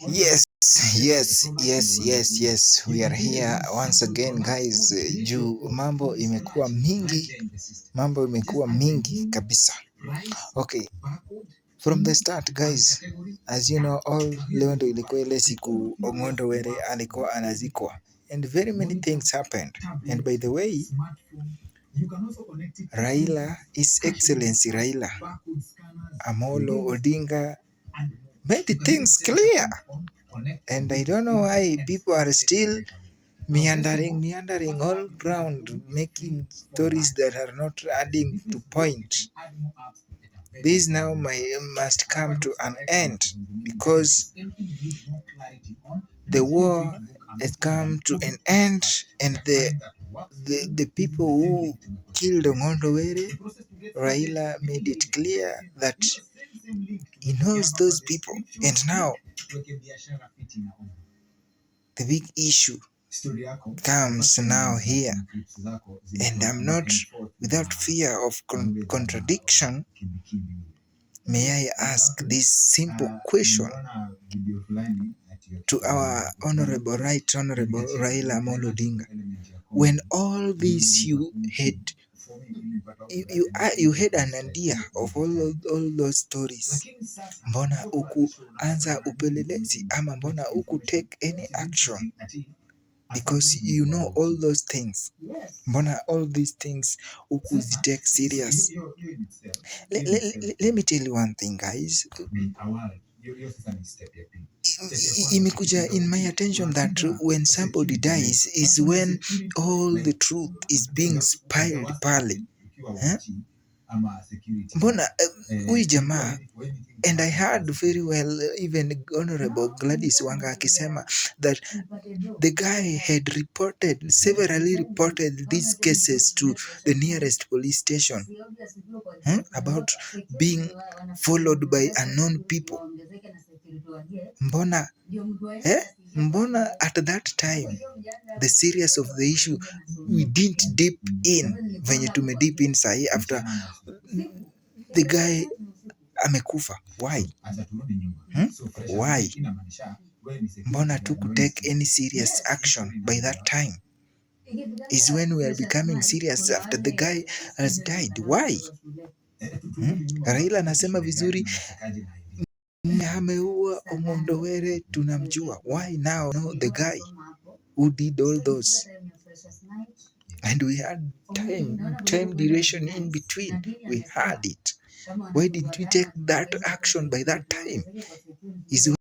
Yes, yes. We are here once again guys. Juu mambo imekuwa mingi kabisa. Okay, from the start guys, as you know all, leo ndo ilikuwa ile siku Ong'ondo Were alikuwa anazikwa and very many things happened. And by the way, Raila, His Excellency Raila Amolo Odinga made things clear. And I don't know why people are still meandering all ground, making stories that are not adding to point. This now must come to an end because the war has come to an end, and the people who killed Ong'ondo Were, Raila made it clear that he knows those people. And now the big issue comes now here, and I'm not without fear of contradiction. May I ask this simple question to our honorable Raila Amolo Odinga? When all this you had an idea of all those stories, mbona hukuanza upelelezi ama mbona huku take any action? Because you know all those things, mbona all these things take serious? Let me tell you one thing guys. Imekuja in my attention that when somebody dies is when all the truth is being spilled pale. Mbona huyu jamaa, and I heard very well even Honorable Gladys Wanga akisema that the guy had severally reported these cases to the nearest police station about being followed by unknown people. Mbona at that time the serious of the issue we didn't deep in venye tume deep in sahi after the guy amekufa? Why? Mbona to take any serious action by that time? Is when we are becoming serious after the guy has died. Why? Raila anasema vizuri ameua Ong'ondo Were, tunamjua. Why now the guy who did all those? And we had time duration in between. We had it. Why didn't we take that action by that time? Is